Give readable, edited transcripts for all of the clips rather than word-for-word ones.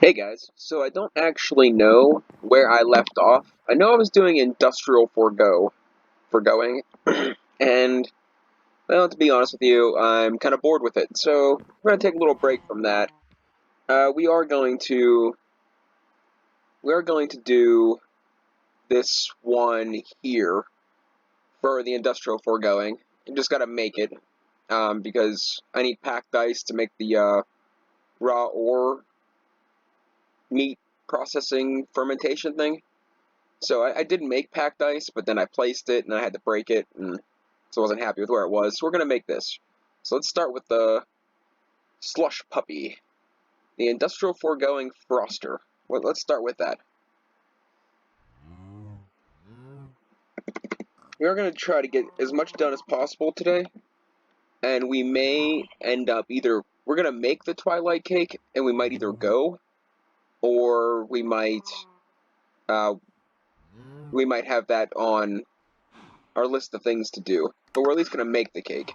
Hey guys, so I don't actually know where I left off. I know I was doing industrial foregoing, and well, to be honest with you, I'm kind of bored with it. So we're gonna take a little break from that. We are going to do this one here for the industrial foregoing. I just gotta make it because I need packed ice to make the raw ore meat processing fermentation thing. So I did make packed ice, but then I placed it and I had to break it, and so I wasn't happy with where it was. So we're gonna make this. So let's start with the slush puppy, the industrial foregoing froster. Well, let's start with that. We are gonna try to get as much done as possible today, and we may end up either we're gonna make the twilight cake, and we might either go, or uh, we might have that on our list of things to do. But we're at least gonna make the cake.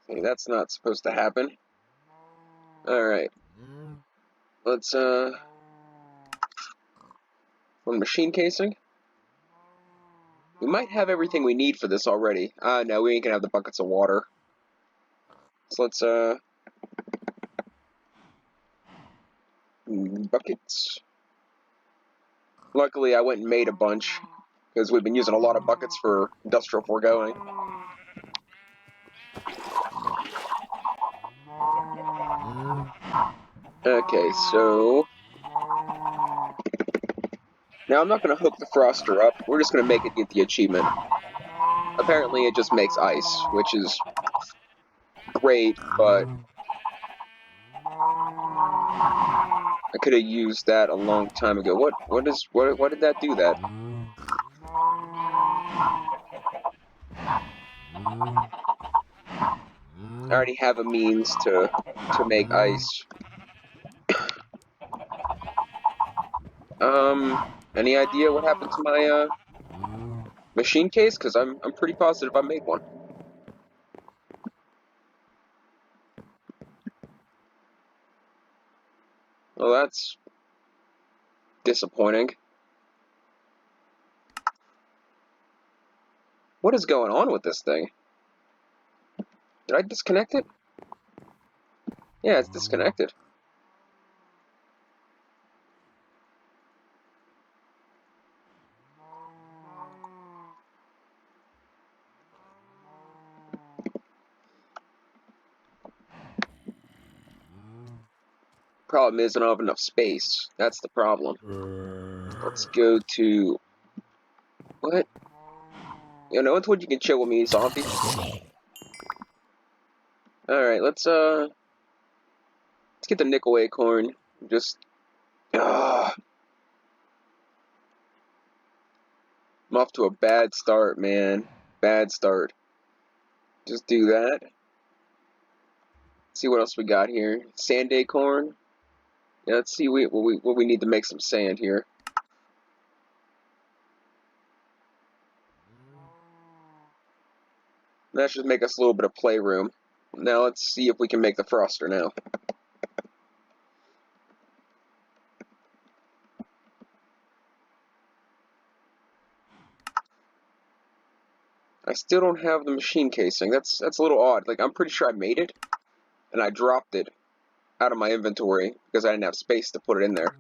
See, that's not supposed to happen. Alright, let's, on machine casing. We might have everything we need for this already. No, we ain't gonna have the buckets of water. So let's, buckets. Luckily, I went and made a bunch, because we've been using a lot of buckets for industrial foregoing. Okay, so now I'm not gonna hook the froster up. We're just gonna make it get the achievement. Apparently, it just makes ice, which is great, but I could have used that a long time ago. What did that do that? I already have a means to make ice. Any idea what happened to my machine case? Because I'm pretty positive I made one. Well, that's disappointing. What is going on with this thing? Did I disconnect it? Yeah, it's disconnected. Problem is I don't have enough space. That's the problem. Let's go to what? No one told you can chill with me, zombie. All right, let's get the nickel acorn. Just I'm off to a bad start, man. Bad start. Just do that. See what else we got here. Sand acorn. Yeah, let's see what we need to make some sand here. That should make us a little bit of playroom. Now let's see if we can make the froster now. I still don't have the machine casing. That's a little odd. Like, I'm pretty sure I made it, and I dropped it out of my inventory because I didn't have space to put it in there.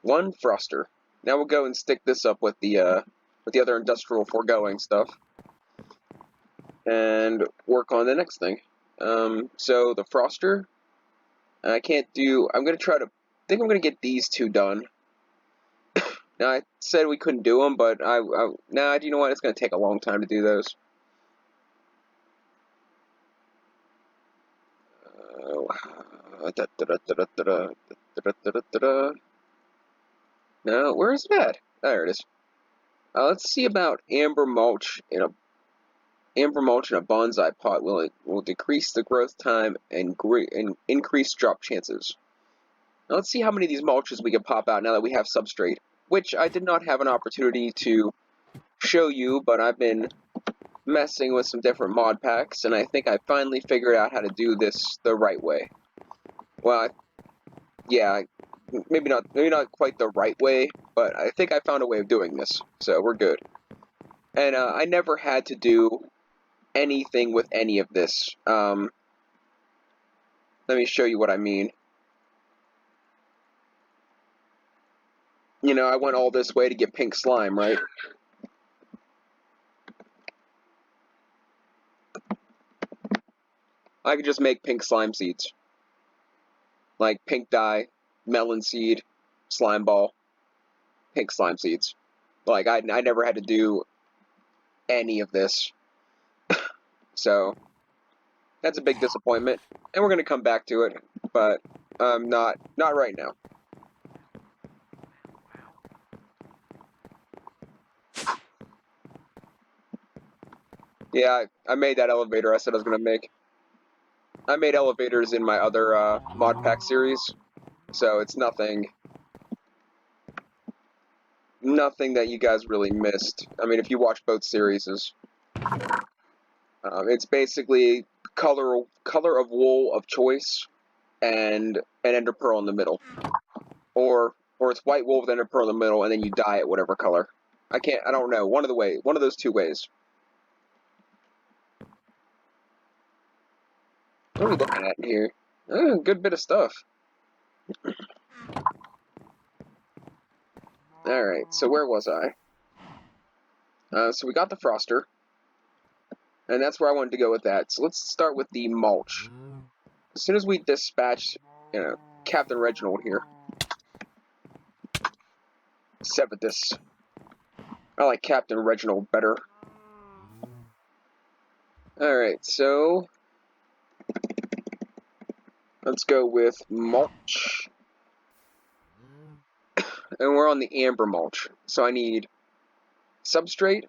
One froster. Now we'll go and stick this up with the other industrial foregoing stuff, and work on the next thing. So the froster, I can't do. I'm gonna try to. I think I'm gonna get these two done. Now I said we couldn't do them, but nah. Do you know what? It's gonna take a long time to do those. No, where is it at? There it is. Let's see about amber mulch in a bonsai pot. Will decrease the growth time and increase drop chances. Now let's see how many of these mulches we can pop out now that we have substrate, which I did not have an opportunity to show you, but I've been messing with some different mod packs, and I think I finally figured out how to do this the right way. Well, yeah, maybe not quite the right way, but I think I found a way of doing this, so we're good. And I never had to do anything with any of this. Let me show you what I mean. You know, I went all this way to get pink slime, right? I could just make pink slime seeds. Like pink dye, melon seed, slime ball, pink slime seeds. Like, I never had to do any of this. So, that's a big disappointment. And we're going to come back to it, but not right now. Yeah, I made that elevator I said I was going to make. I made elevators in my other mod pack series, so it's nothing that you guys really missed. I mean, if you watch both series, it's basically color of wool of choice and an ender pearl in the middle, or it's white wool with ender pearl in the middle, and then you dye it whatever color. I don't know. One of those two ways. What are we looking at here? Oh, good bit of stuff. Alright, so where was I? So we got the froster, and that's where I wanted to go with that. So let's start with the mulch. As soon as we dispatch, Captain Reginald here. Seventus. I like Captain Reginald better. Alright, so let's go with mulch. And we're on the amber mulch. So I need substrate,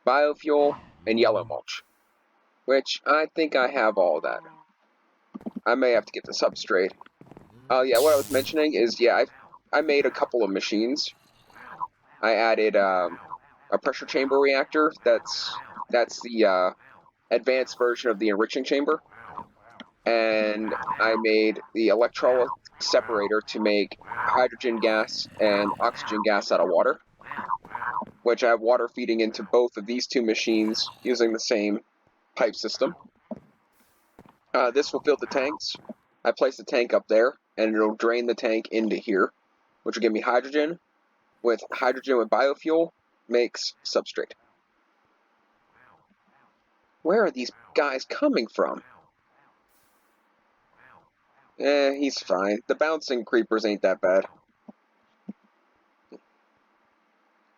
biofuel, and yellow mulch. Which I think I have all that. I may have to get the substrate. Oh yeah, what I was mentioning is, yeah, I made a couple of machines. I added a pressure chamber reactor. That's the advanced version of the enriching chamber. And I made the electrolyte separator to make hydrogen gas and oxygen gas out of water, which I have water feeding into both of these two machines using the same pipe system. This will fill the tanks. I place the tank up there, and it'll drain the tank into here, which will give me hydrogen. With biofuel makes substrate. Where are these guys coming from? He's fine. The bouncing creepers ain't that bad.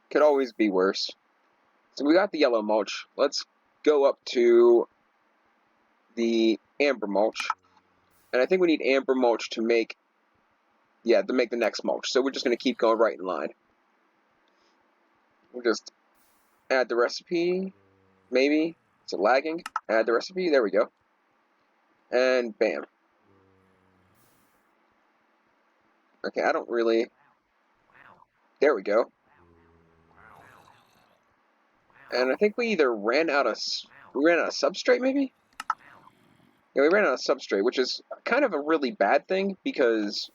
Could always be worse. So we got the yellow mulch. Let's go up to the amber mulch. And I think we need amber mulch to make the next mulch. So we're just going to keep going right in line. We'll just add the recipe. Maybe. Is it lagging? Add the recipe. There we go. And bam. Okay, I don't really... There we go. And I think we either ran out of substrate, maybe? Yeah, we ran out of substrate, which is kind of a really bad thing, because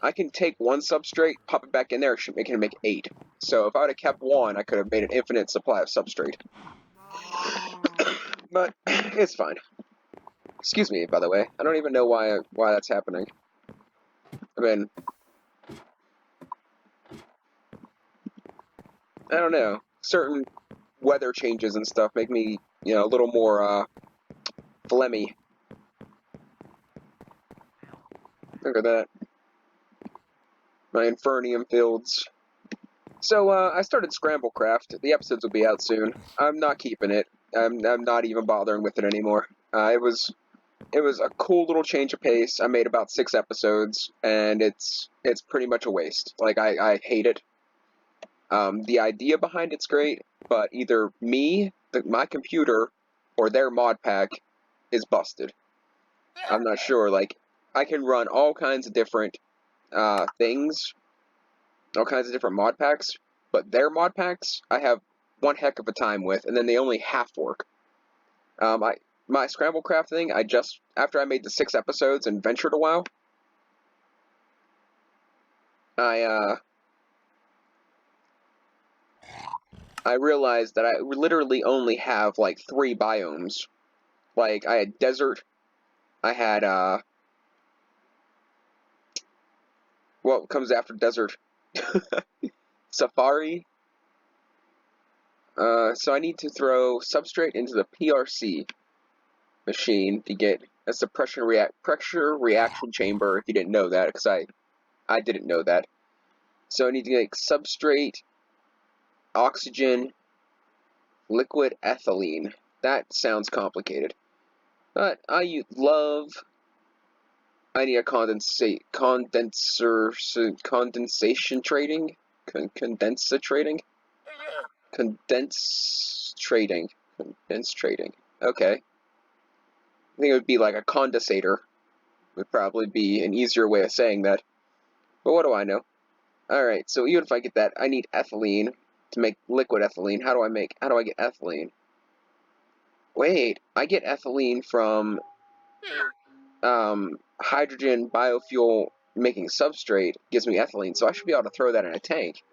I can take one substrate, pop it back in there, it can make 8. So if I would have kept one, I could have made an infinite supply of substrate. But it's fine. Excuse me, by the way. I don't even know why that's happening. I mean, I don't know. Certain weather changes and stuff make me, a little more phlegmy. Look at that. My Infernium fields. So I started Scramblecraft. The episodes will be out soon. I'm not keeping it. I'm not even bothering with it anymore. It was a cool little change of pace. I made about 6 episodes, and it's pretty much a waste. Like, I hate it. The idea behind it's great, but either my computer, or their mod pack is busted. I'm not sure. Like, I can run all kinds of different things, all kinds of different mod packs, but their mod packs I have one heck of a time with, and then they only half work. My Scramblecraft thing, after I made the 6 episodes and ventured a while, I realized that I literally only have like 3 biomes. Like, I had desert, I had, what comes after desert? Safari. So I need to throw substrate into the PRC machine to get a pressure reaction chamber, if you didn't know that, because I didn't know that. So I need to get substrate, oxygen, liquid ethylene. That sounds complicated. But I need a condensation trading? Condensa trading? Condense trading. Okay. I think it would be like a condensator. Would probably be an easier way of saying that. But what do I know? Alright, so even if I get that, I need ethylene to make liquid ethylene. How do I get ethylene? Wait, I get ethylene from hydrogen biofuel making substrate gives me ethylene, so I should be able to throw that in a tank.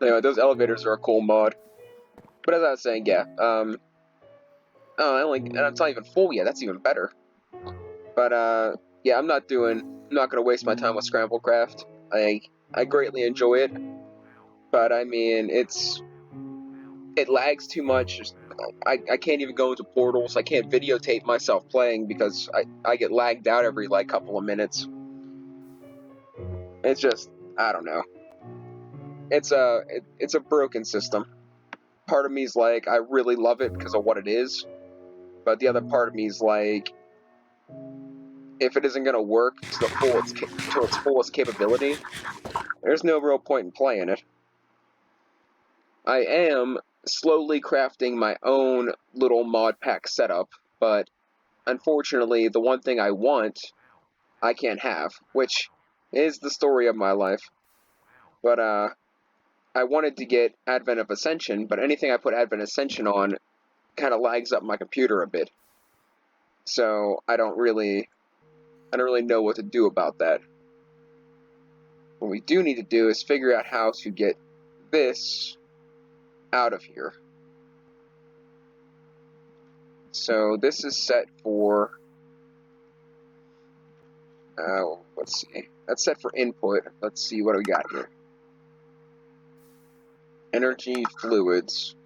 Anyway, those elevators are a cool mod. But as I was saying, yeah, and it's not even full yet, that's even better. But, yeah, I'm not gonna waste my time with Scramblecraft. I greatly enjoy it, but I mean, it lags too much. I can't even go into portals. I can't videotape myself playing because I get lagged out every, like, couple of minutes. It's just, I don't know. It's a broken system. Part of me is like, I really love it because of what it is, but the other part of me is like, if it isn't gonna work to its fullest capability, there's no real point in playing it. I am slowly crafting my own little mod pack setup, but unfortunately, the one thing I want, I can't have, which is the story of my life. But, I wanted to get Advent of Ascension, but anything I put Advent Ascension on kind of lags up my computer a bit. So I don't really know what to do about that. What we do need to do is figure out how to get this out of here. So this is set for, let's see, that's set for input. Let's see what do we got here. Energy, fluids.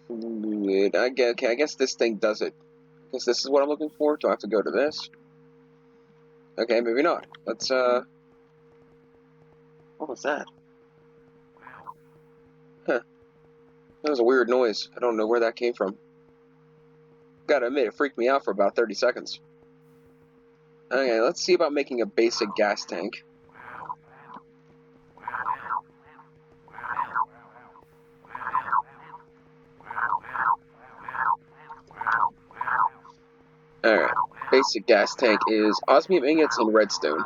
Fluid, I guess this thing does it. I guess this is what I'm looking for. Do I have to go to this? Okay, maybe not. Let's, what was that? Huh. That was a weird noise. I don't know where that came from. Gotta admit, it freaked me out for about 30 seconds. Okay, let's see about making a basic gas tank. Alright, basic gas tank is osmium ingots and redstone.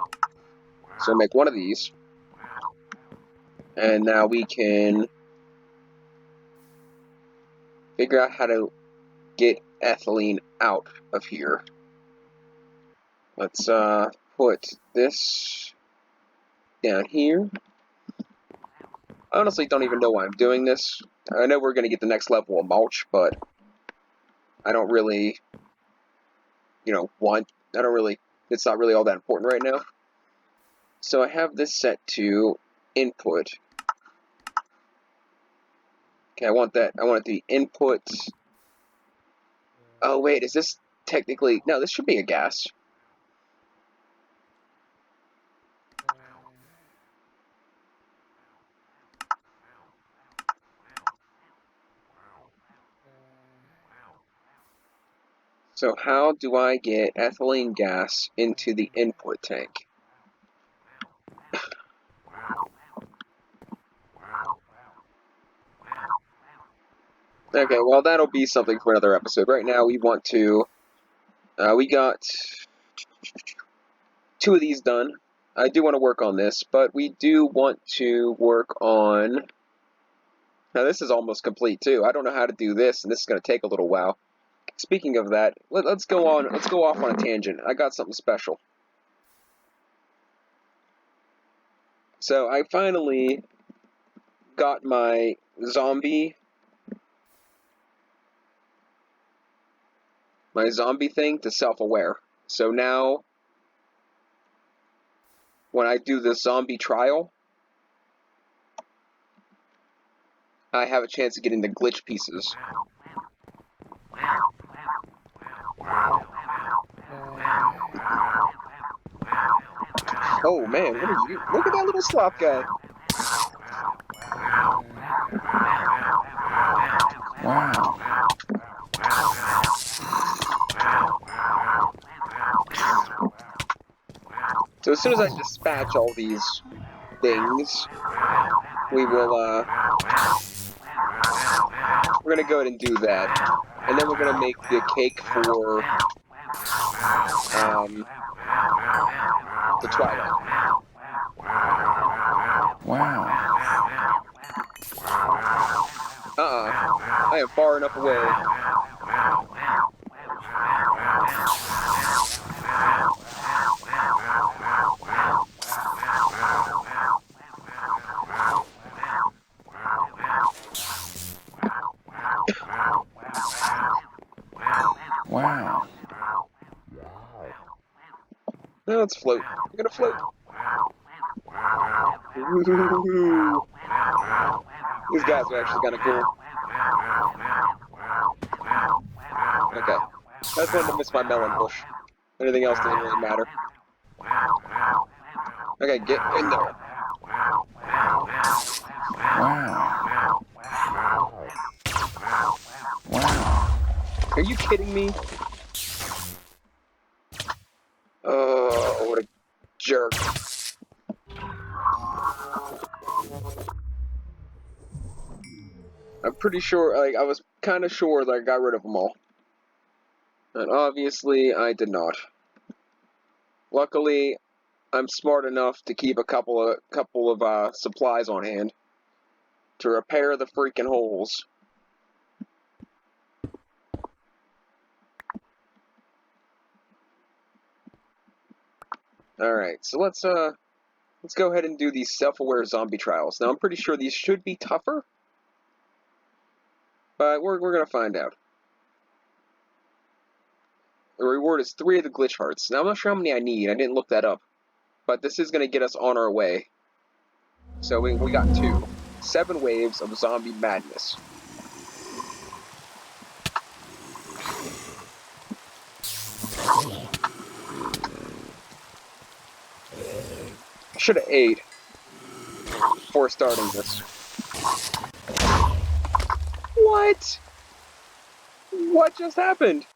So make one of these. And now we can figure out how to get ethylene out of here. Let's put this down here. I honestly don't even know why I'm doing this. I know we're going to get the next level of mulch, but I don't really, it's not really all that important right now. So I have this set to input. Okay, I want the input. Oh wait, is this technically, no, this should be a gas. So how do I get ethylene gas into the input tank? Okay, well, that'll be something for another episode. Right now, we want to... we got 2 of these done. I do want to work on this, but we do want to work on... Now, this is almost complete, too. I don't know how to do this, and this is going to take a little while. Speaking of that, let's go off on a tangent. I got something special. So, I finally got my zombie thing to self-aware. So now, when I do the zombie trial, I have a chance of getting the glitch pieces. Oh man, what are you? Look at that little sloth guy. Wow. So as soon as I dispatch all these things, we will, we're gonna go ahead and do that. And then we're gonna make the cake for, the Twilight. Wow. I am far enough away. Wow. Now let's float. We're gonna float. Woo-hoo-hoo-hoo. These guys are actually kind of cool. Okay. I just wanted to miss my melon bush. Anything else doesn't really matter. Okay, get in there. Wow. Wow. Are you kidding me? Oh, what a jerk. I'm pretty sure, like, I was kind of sure that I got rid of them all. And obviously, I did not. Luckily, I'm smart enough to keep a couple of supplies on hand to repair the freaking holes. Alright, so let's go ahead and do these self-aware zombie trials. Now, I'm pretty sure these should be tougher, but we're gonna find out. The reward is 3 of the glitch hearts. Now, I'm not sure how many I need. I didn't look that up. But this is gonna get us on our way. So we got 2. 7 waves of zombie madness. I should have ate before starting this. What? What just happened?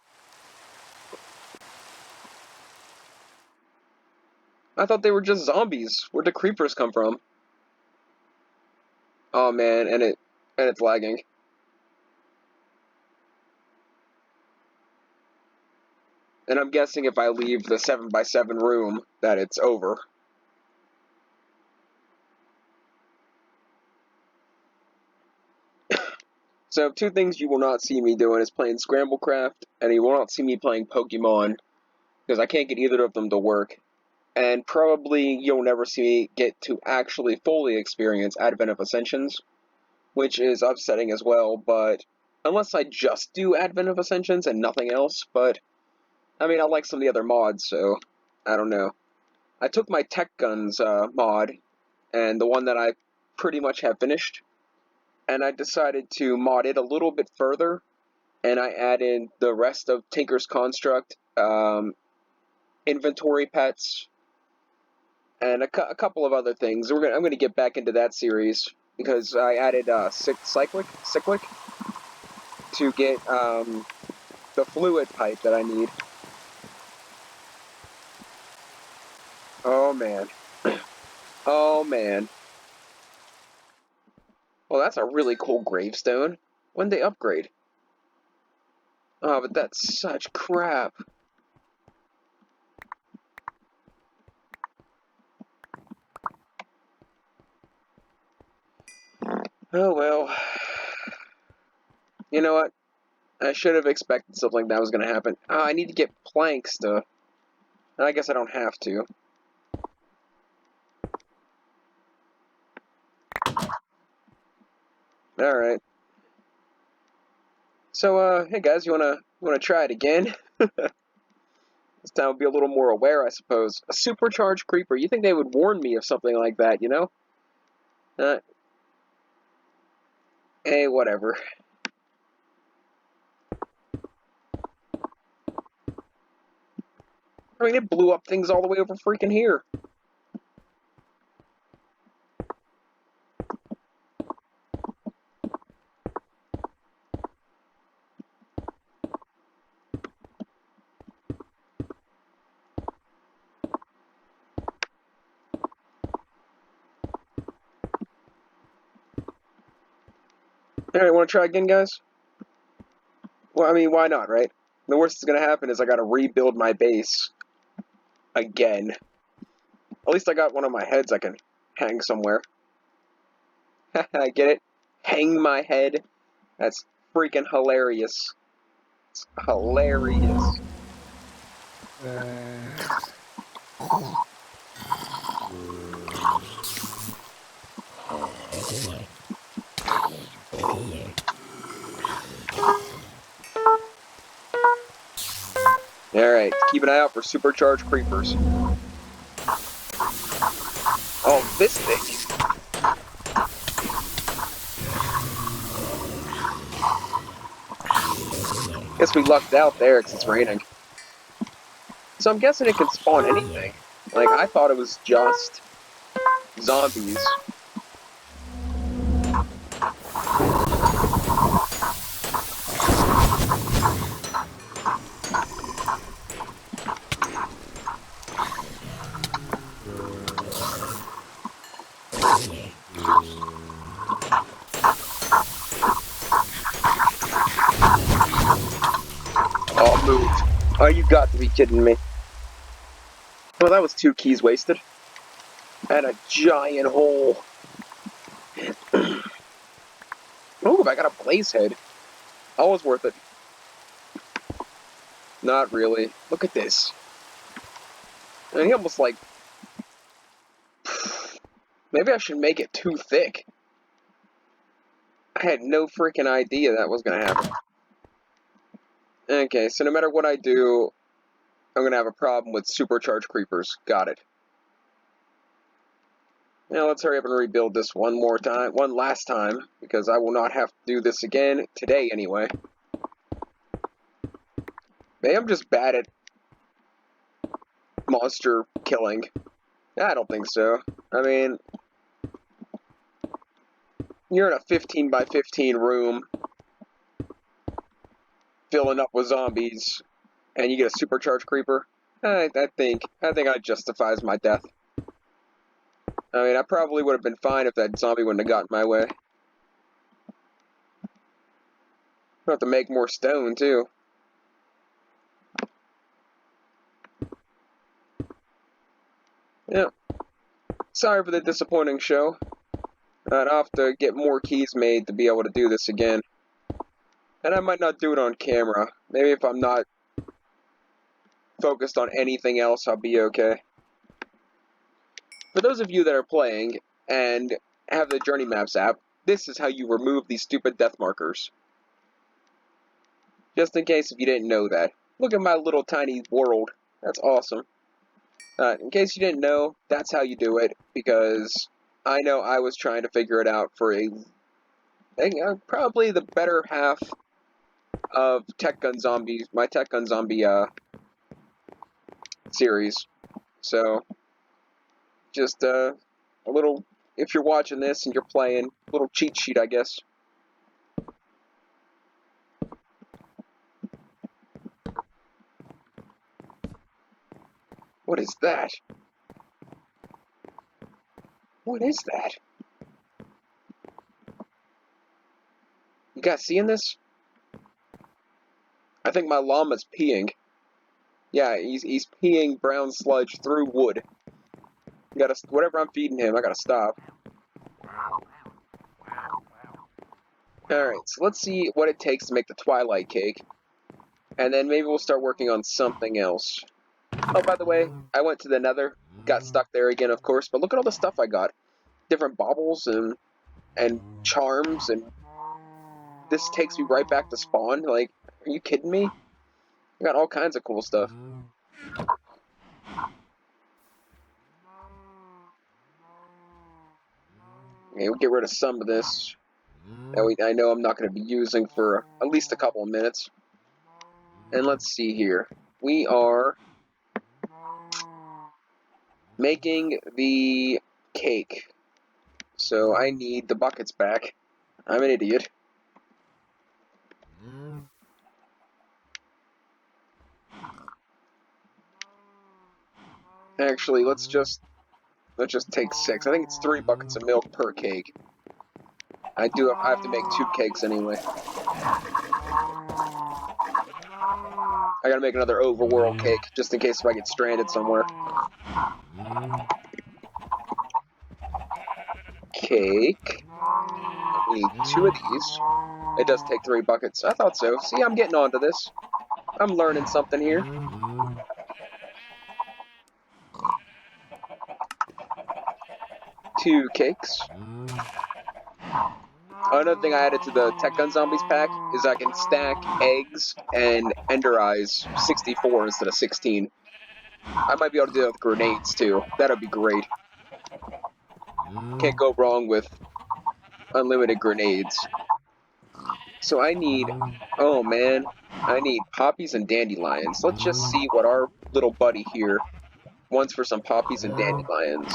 I thought they were just zombies. Where'd the creepers come from? Oh man, and it's lagging. And I'm guessing if I leave the 7x7 room that it's over. So 2 things you will not see me doing is playing Scramblecraft, and you will not see me playing Pokemon, because I can't get either of them to work. And probably you'll never see me get to actually fully experience Advent of Ascensions, which is upsetting as well, but unless I just do Advent of Ascensions and nothing else, but I mean, I like some of the other mods, so I don't know. I took my Tech Guns mod, and the one that I pretty much have finished, and I decided to mod it a little bit further, and I added the rest of Tinker's Construct, inventory pets, and a couple of other things. I'm going to get back into that series because I added cyclic to get the fluid pipe that I need. Oh man, oh man. Well, that's a really cool gravestone. When they upgrade. Oh, but that's such crap. Oh well. You know what? I should have expected something like that was going to happen. Oh, I need to get planks to... I guess I don't have to. Alright. So, hey guys, you wanna try it again? This time I'll be a little more aware, I suppose. A supercharged creeper. You think they would warn me of something like that, you know? Uh, hey, whatever. I mean, it blew up things all the way over freaking here. Alright, wanna try again, guys? Well, I mean, why not, right? The worst that's gonna happen is I gotta rebuild my base. Again. At least I got one of my heads I can hang somewhere. I get it? Hang my head? That's freaking hilarious. It's hilarious. Alright, keep an eye out for supercharged creepers. Oh, this thing. Guess we lucked out there because it's raining. So I'm guessing it can spawn anything. Like, I thought it was just zombies. Oh, moved. Oh, you got to be kidding me. Well, that was 2 keys wasted. And a giant hole. Ooh, I got a blaze head. Always worth it. Not really. Look at this. I mean, he almost like... Maybe I should make it too thick. I had no freaking idea that was gonna happen. Okay, so no matter what I do, I'm gonna have a problem with supercharged creepers. Got it. Now let's hurry up and rebuild this one last time, because I will not have to do this again, today anyway. Maybe I'm just bad at monster killing. I don't think so. I mean, you're in a 15 by 15 room, filling up with zombies, and you get a supercharged creeper. I think that justifies my death. I mean, I probably would have been fine if that zombie wouldn't have gotten my way. I'll have to make more stone, too. Yeah. Sorry for the disappointing show. I'll have to get more keys made to be able to do this again. And I might not do it on camera. Maybe if I'm not focused on anything else, I'll be okay. For those of you that are playing and have the Journey Maps app, this is how you remove these stupid death markers. Just in case if you didn't know that. Look at my little tiny world. That's awesome. In case you didn't know, that's how you do it, because I know I was trying to figure it out for probably the better half of Tech Gun Zombies, my Tech Gun Zombie series. So, just a little, if you're watching this and you're playing, a little cheat sheet, I guess. What is that? What is that? You guys seeing this? I think my llama's peeing. Yeah, he's peeing brown sludge through wood. You gotta, whatever I'm feeding him, I gotta stop. Alright, so let's see what it takes to make the Twilight Cake. And then maybe we'll start working on something else. Oh, by the way, I went to the Nether. Got stuck there again, of course. But look at all the stuff I got. Different baubles and charms. And this takes me right back to spawn. Like, are you kidding me? I got all kinds of cool stuff. Okay, we'll get rid of some of this. That I know I'm not going to be using for at least a couple of minutes. And let's see here. We are making the cake. So I need the buckets back. I'm an idiot. Actually, let's just take 6. I think it's 3 buckets of milk per cake. I have to make 2 cakes anyway. I gotta make another overworld cake, just in case if I get stranded somewhere. Cake. We need 2 of these. It does take 3 buckets. I thought so. See, I'm getting onto this. I'm learning something here. 2 cakes. Another thing I added to the Tech Gun Zombies pack is I can stack eggs and Ender Eyes 64 instead of 16. I might be able to do that with grenades too. That'd be great. Can't go wrong with unlimited grenades. So I need, oh man, I need poppies and dandelions. Let's just see what our little buddy here wants for some poppies and dandelions.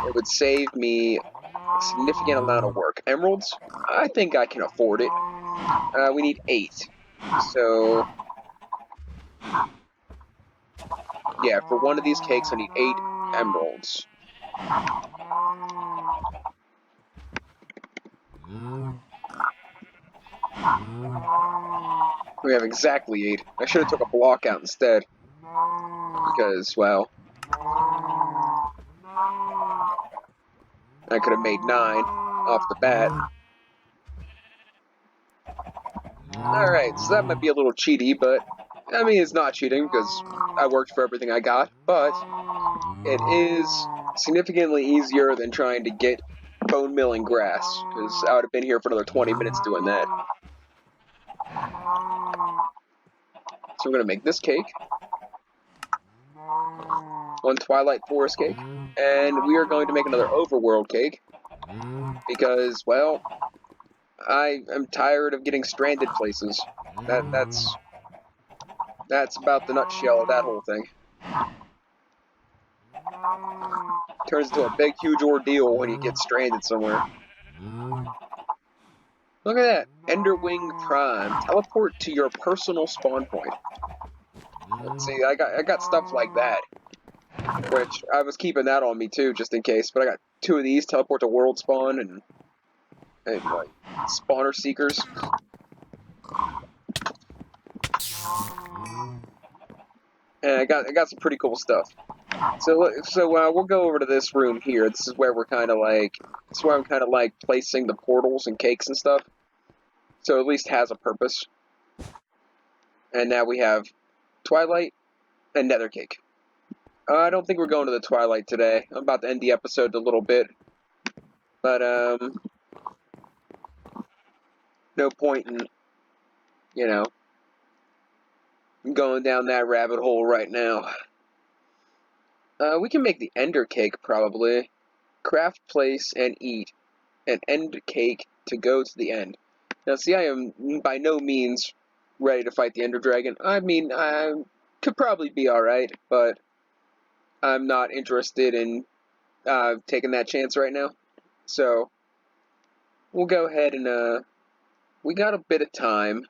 It would save me a significant amount of work. Emeralds? I think I can afford it. We need 8. So, yeah, for one of these cakes I need 8 emeralds. We have exactly 8. I should have took a block out instead. Because, well, I could have made 9 off the bat. Alright, so that might be a little cheaty, but, I mean, it's not cheating because I worked for everything I got, but it is significantly easier than trying to get bone milling grass, because I would have been here for another 20 minutes doing that. So we're going to make this cake. 1 Twilight Forest cake. And we are going to make another Overworld cake. Because, well, I am tired of getting stranded places. That's about the nutshell of that whole thing. Turns into a big, huge ordeal when you get stranded somewhere. Look at that. Enderwing Prime. Teleport to your personal spawn point. Let's see, I got stuff like that. Which, I was keeping that on me too, just in case. But I got 2 of these, teleport to world spawn, and like, spawner seekers. And I got some pretty cool stuff. So we'll go over to this room here. This is where we're kind of like, this is where I'm kind of like placing the portals and cakes and stuff. So at least has a purpose. And now we have Twilight and Nether Cake. I don't think we're going to the Twilight today. I'm about to end the episode a little bit. But, no point in, you know, going down that rabbit hole right now. We can make the Ender Cake, probably. Craft, place, and eat. An end cake to go to the end. Now, see, I am by no means ready to fight the Ender Dragon. I mean, I could probably be alright, but I'm not interested in taking that chance right now. So, we'll go ahead and, we got a bit of time.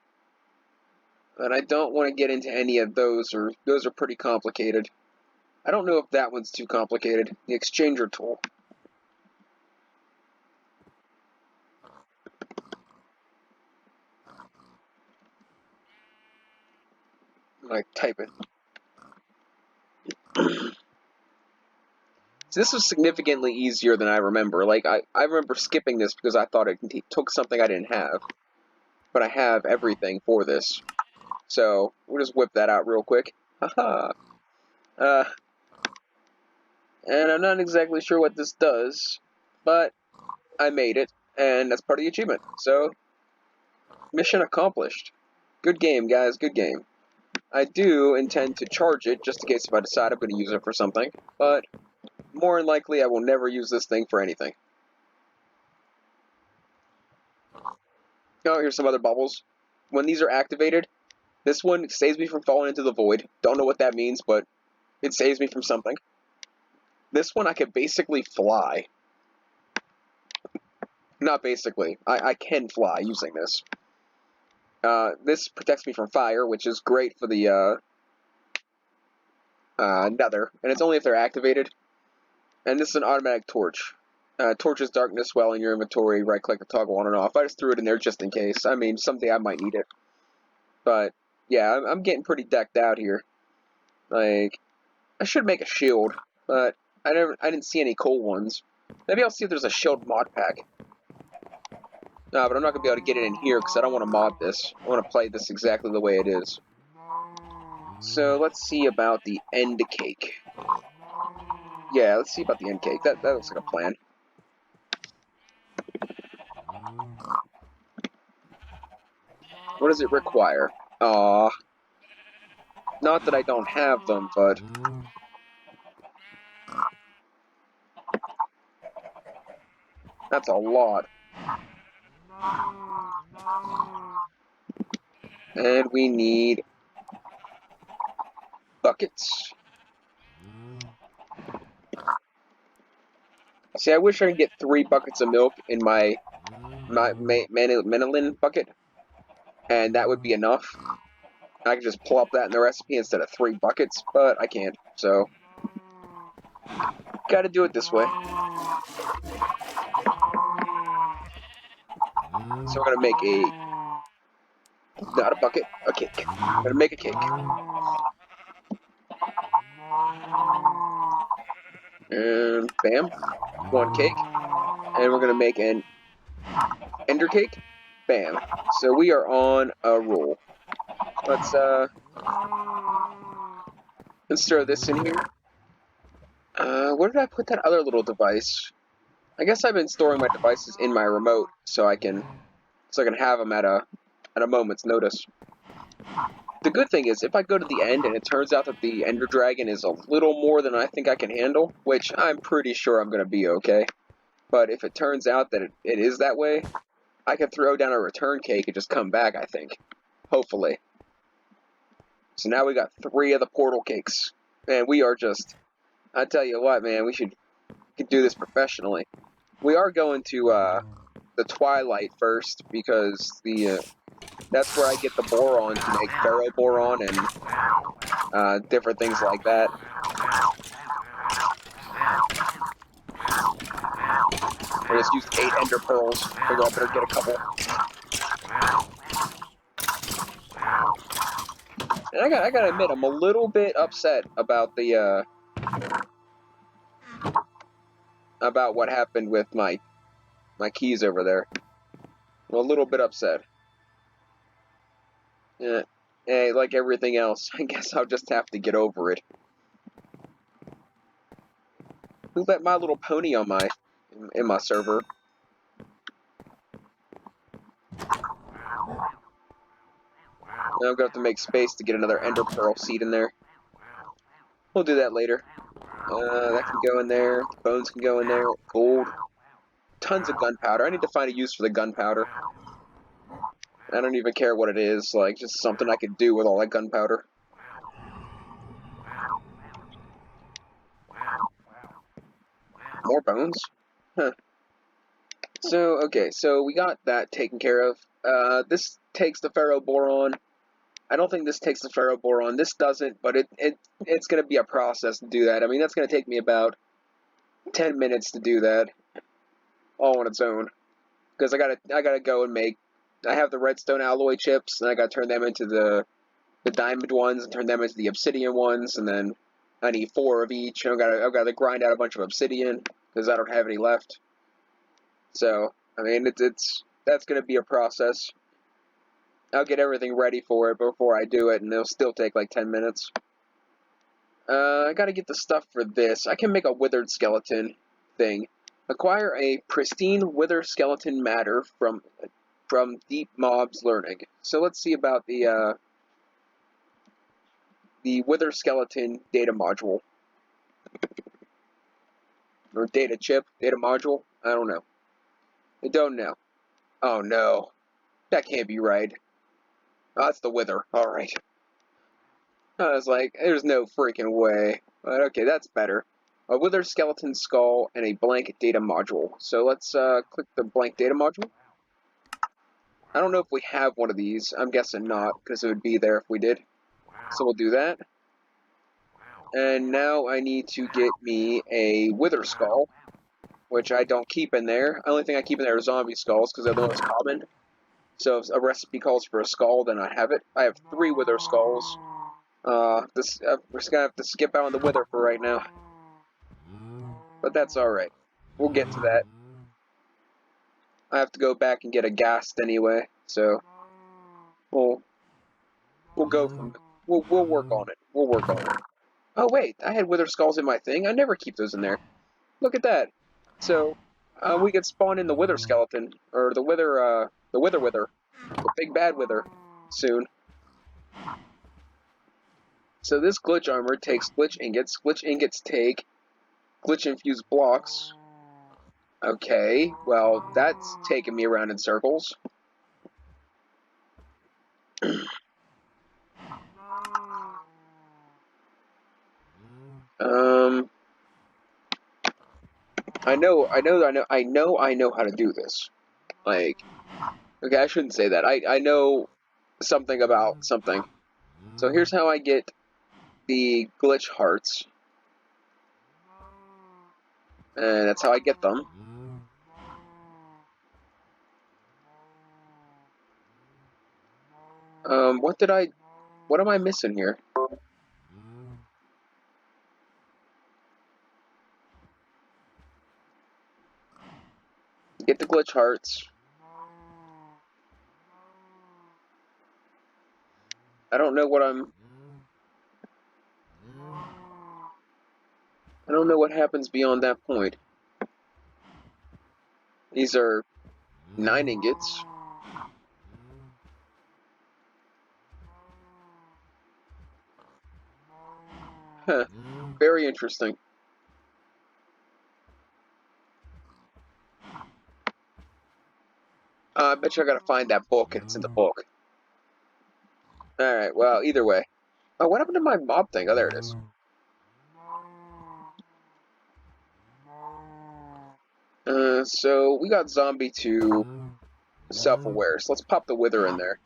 And I don't want to get into any of those, or those are pretty complicated. I don't know if that one's too complicated. The Exchanger tool. Like, type it. So this was significantly easier than I remember. Like, I remember skipping this because I thought it took something I didn't have. But I have everything for this. So, we'll just whip that out real quick. Haha. And I'm not exactly sure what this does, but I made it, and that's part of the achievement. So, mission accomplished. Good game, guys, good game. I do intend to charge it, just in case if I decide I'm going to use it for something, but more than likely I will never use this thing for anything. Oh, here's some other bubbles. When these are activated, this one saves me from falling into the void. Don't know what that means, but it saves me from something. This one I could basically fly. Not basically. I can fly using this. This protects me from fire, which is great for the nether. And it's only if they're activated. And this is an automatic torch. Torches darkness while in your inventory. Right-click to toggle on and off. I just threw it in there just in case. I mean, someday I might need it. But, yeah, I'm getting pretty decked out here. Like, I should make a shield, but I didn't see any cool ones. Maybe I'll see if there's a shield mod pack. No, but I'm not going to be able to get it in here because I don't want to mod this. I want to play this exactly the way it is. So, let's see about the end cake. Yeah, let's see about the end cake. That looks like a plan. What does it require? Not that I don't have them, but... That's a lot. And we need... buckets. See, I wish I could get 3 buckets of milk in my Manilin bucket. And that would be enough. I could just plop that in the recipe instead of 3 buckets, but I can't, so... Gotta do it this way. So we're gonna make not a bucket, a cake. We're gonna make a cake. And bam, 1 cake. And we're gonna make an ender cake. Bam. So we are on a roll. Let's throw this in here. Where did I put that other little device? I guess I've been storing my devices in my remote so I can have them at a moment's notice. The good thing is, if I go to the end and it turns out that the Ender Dragon is a little more than I think I can handle, which I'm pretty sure I'm going to be okay, but if it turns out that it is that way, I can throw down a return cake and just come back, I think. Hopefully. So now we got 3 of the portal cakes. And we are just... I tell you what, man, we could do this professionally. We are going to the Twilight first, because that's where I get the boron to make ferroboron and different things like that. I just used 8 ender pearls. Figure I better get a couple. And I gotta admit, I'm a little bit upset about the about what happened with my keys over there. I'm a little bit upset. Yeah. Hey, like everything else, I guess I'll just have to get over it. Who let My Little Pony on in my server? Now I'm gonna have to make space to get another ender pearl seed in there. We'll do that later. That can go in there. The bones can go in there. Gold. Tons of gunpowder. I need to find a use for the gunpowder. I don't even care what it is. Like, just something I could do with all that gunpowder. More bones? Huh. So, okay, so we got that taken care of. This takes the ferroboron. I don't think this takes the ferroboron. This doesn't, but it's going to be a process to do that. I mean, that's going to take me about 10 minutes to do that, all on its own. Because I gotta go and make... I have the redstone alloy chips, and I gotta turn them into the the diamond ones and turn them into the obsidian ones, and then I need 4 of each. I've got to grind out a bunch of obsidian because I don't have any left. So I mean, that's going to be a process. I'll get everything ready for it before I do it, and it'll still take like 10 minutes. I gotta get the stuff for this. I can make a withered skeleton thing. Acquire a pristine wither skeleton matter from Deep Mobs Learning. So let's see about the wither skeleton data module. Or data chip, data module? I don't know. I don't know. Oh no. That can't be right. Oh, that's the wither. Alright. I was like, there's no freaking way. But okay, that's better. A wither skeleton skull and a blank data module. So let's click the blank data module. I don't know if we have one of these. I'm guessing not, because it would be there if we did. So we'll do that. And now I need to get me a wither skull, which I don't keep in there. The only thing I keep in there are zombie skulls, because they're the most common. So if a recipe calls for a skull, then I have it. I have 3 wither skulls. We're just gonna have to skip out on the wither for right now. But that's alright. We'll get to that. I have to go back and get a ghast anyway, so we'll go from we'll work on it. We'll work on it. Oh wait, I had wither skulls in my thing. I never keep those in there. Look at that. So we could spawn in the wither skeleton or the wither the big bad wither soon. So this glitch armor takes glitch ingots. Glitch ingots take glitch infused blocks. Okay, well that's taking me around in circles. I know how to do this. Like, okay, I shouldn't say that. I know something about something. So here's how I get the glitch hearts. And that's how I get them. What am I missing here? Get the glitch hearts. I don't know what happens beyond that point. These are 9 ingots. Huh. Very interesting. I bet you I gotta find that book, and it's in the book. Alright, well, either way. Oh, what happened to my mob thing? Oh, there it is. So we got zombie to self-aware, so let's pop the wither in there.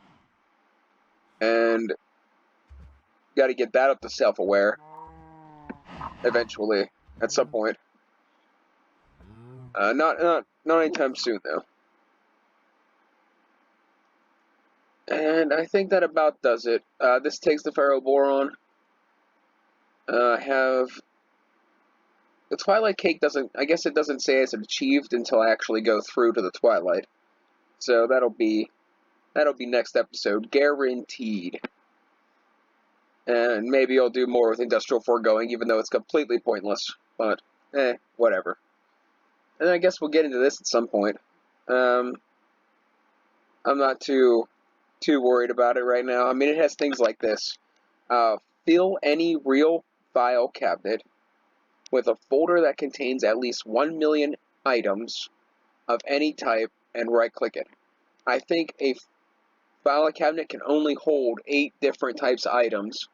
And gotta get that up to self-aware. Eventually, at some point. Not anytime soon, though. And I think that about does it. This takes the ferroboron. I have the Twilight Cake doesn't. I guess it doesn't say it's achieved until I actually go through to the Twilight. So that'll be next episode, guaranteed. And maybe I'll do more with Industrial Foregoing, even though it's completely pointless. But whatever. And I guess we'll get into this at some point. I'm not too worried about it right now. I mean, it has things like this. Fill any real file cabinet with a folder that contains at least 1 million items of any type and right-click it. I think a file cabinet can only hold 8 different types of items.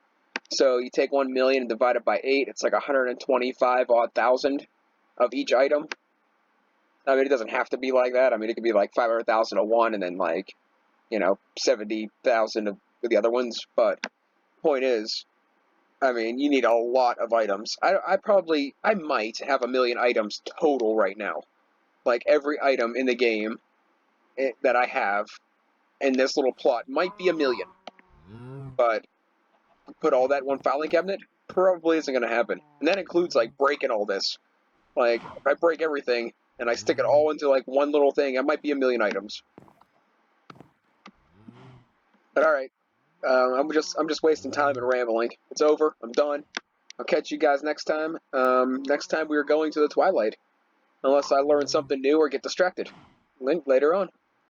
So you take 1 million and divide it by 8, it's like 125,000 of each item. I mean, it doesn't have to be like that. I mean, it could be like 500,000 of one and then like, 70,000 of the other ones. But point is, I mean, you need a lot of items. I might have 1 million items total right now. Like every item in the game that I have in this little plot might be 1 million. But put all that in one filing cabinet probably isn't going to happen. And that includes, like, breaking all this. Like, if I break everything and I stick it all into, like, one little thing, it might be a million items. But alright. I'm just wasting time and rambling. It's over. I'm done. I'll catch you guys next time. Next time we are going to the Twilight. Unless I learn something new or get distracted. Later on.